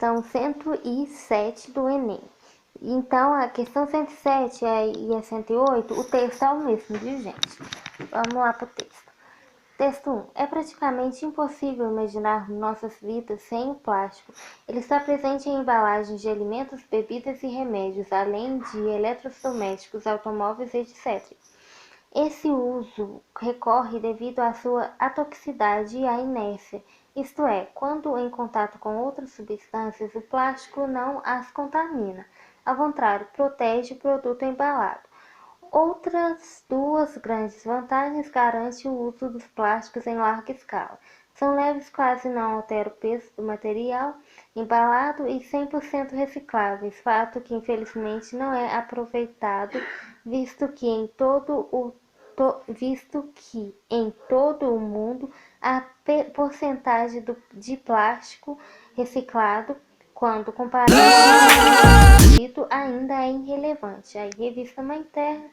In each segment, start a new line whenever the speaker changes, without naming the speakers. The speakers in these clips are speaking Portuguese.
questão 107 do Enem. Então, a questão 107 e a 108, o texto é o mesmo, viu, gente? Vamos lá pro texto. Texto 1. É praticamente impossível imaginar nossas vidas sem o plástico. Ele está presente em embalagens de alimentos, bebidas e remédios, além de eletrodomésticos, automóveis, etc. Esse uso recorre devido à sua atoxicidade e à inércia, isto é, quando em contato com outras substâncias, o plástico não as contamina. Ao contrário, protege o produto embalado. Outras duas grandes vantagens garantem o uso dos plásticos em larga escala. São leves, quase não alteram o peso do material embalado e 100% recicláveis, fato que infelizmente não é aproveitado, visto que em todo o mundo a porcentagem de plástico reciclado, quando comparado com o dito, ainda é irrelevante. Aí, revista Mãe Terra.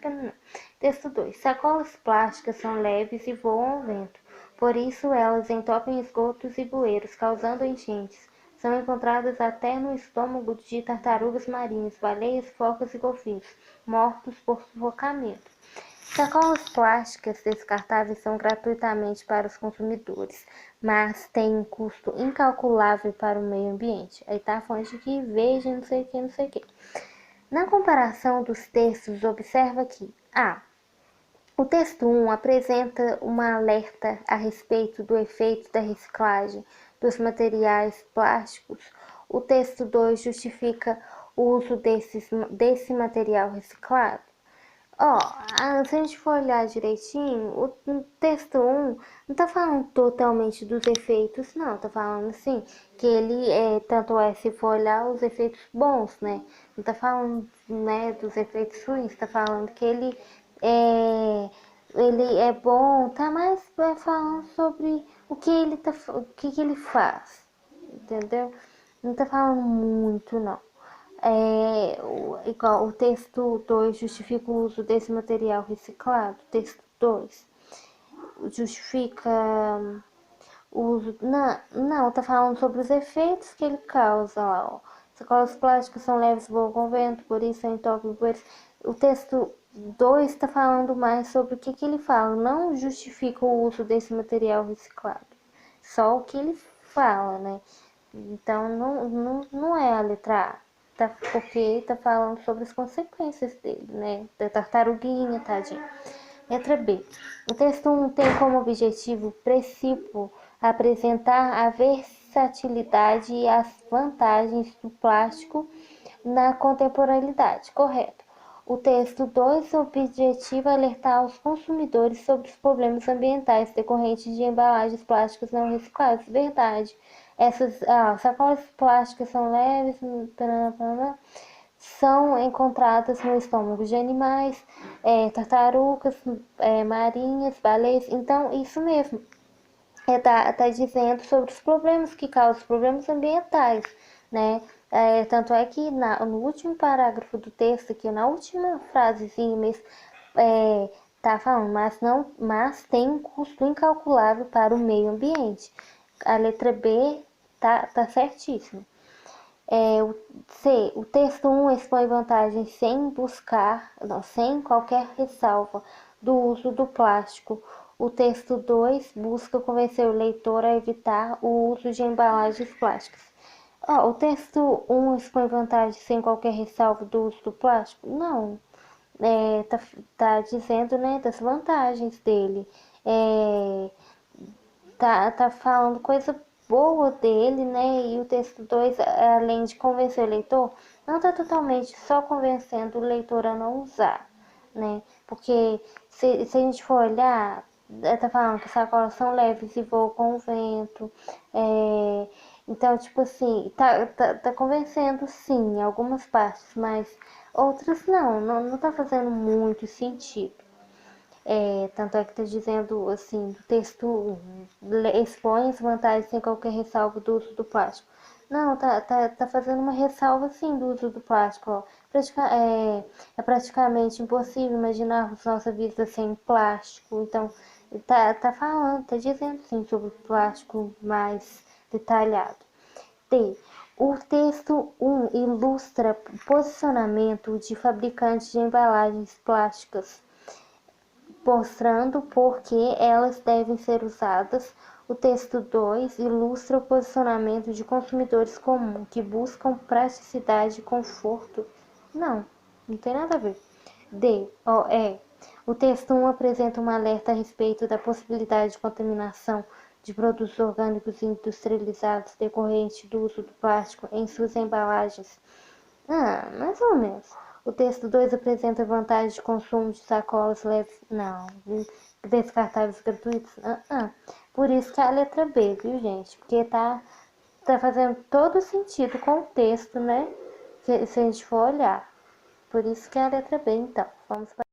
Texto 2. Sacolas plásticas são leves e voam ao vento. Por isso, elas entopem esgotos e bueiros, causando enchentes. São encontradas até no estômago de tartarugas marinhas, baleias, focas e golfinhos, mortos por sufocamento. Sacolas plásticas descartáveis são gratuitamente para os consumidores, mas têm um custo incalculável para o meio ambiente. Aí tá a fonte que veja, não sei o que, não sei o que. Na comparação dos textos, observa que o texto 1 apresenta uma alerta a respeito do efeito da reciclagem dos materiais plásticos. O texto 2 justifica o uso desse material reciclado. Se a gente for olhar direitinho, o texto 1 não tá falando totalmente dos efeitos, não. Tá falando assim, que ele tanto se for olhar os efeitos bons, né? Não tá falando, né, dos efeitos ruins, tá falando que ele é bom, tá mais falando sobre o que que ele faz, entendeu? Não tá falando muito, não. Igual o texto 2 justifica o uso desse material reciclado. Texto 2 justifica o uso. Não, tá falando sobre os efeitos que ele causa lá, ó. Sacolas plásticas são leves, voam com vento, por isso é entopem poeiras. O texto 2 está falando mais sobre o que ele fala, não justifica o uso desse material reciclado. Só o que ele fala, né? Então não é a letra A. Porque tá falando sobre as consequências dele, né? Da tartaruguinha, tadinha. Letra B. O texto 1 tem como objetivo principal apresentar a versatilidade e as vantagens do plástico na contemporaneidade. Correto. O texto 2 objetiva alertar os consumidores sobre os problemas ambientais decorrentes de embalagens plásticas não recicláveis. Verdade. Essas sacolas plásticas são leves, são encontradas no estômago de animais, tartarugas marinhas, baleias. Então, isso mesmo. Tá dizendo sobre os problemas que causam, os problemas ambientais, né? Tanto é que no último parágrafo do texto, aqui na última frasezinha mesmo, tá falando, mas tem um custo incalculável para o meio ambiente. A letra B tá certíssimo. O texto 1 expõe vantagens sem qualquer ressalva do uso do plástico. O texto 2 busca convencer o leitor a evitar o uso de embalagens plásticas. O texto 1 expõe vantagens sem qualquer ressalva do uso do plástico? Não. Tá dizendo, né, das vantagens dele. Tá falando coisa boa dele, né? E o texto 2, além de convencer o leitor, não está totalmente só convencendo o leitor a não usar, né? Porque se a gente for olhar, tá falando que as sacolas são leves e voam com o vento. Então, tipo assim, tá convencendo sim, em algumas partes, mas outras não tá fazendo muito sentido. Tanto é que está dizendo assim, do texto expõe as vantagens sem qualquer ressalva do uso do plástico. Não, tá fazendo uma ressalva sim do uso do plástico. Ó. É praticamente impossível imaginarmos nossa vida sem plástico. Então, tá dizendo sim sobre o plástico mais detalhado. D. O texto 1 ilustra o posicionamento de fabricantes de embalagens plásticas, mostrando por que elas devem ser usadas. O texto 2 ilustra o posicionamento de consumidores comuns, que buscam praticidade e conforto. Não tem nada a ver. O texto 1 apresenta um alerta a respeito da possibilidade de contaminação de produtos orgânicos industrializados decorrente do uso do plástico em suas embalagens. Mais ou menos. O texto 2 apresenta vantagem de consumo de sacolas leves, descartáveis gratuitos. Por isso que é a letra B, viu, gente? Porque tá fazendo todo sentido com o texto, né? Se a gente for olhar. Por isso que é a letra B, então. Vamos para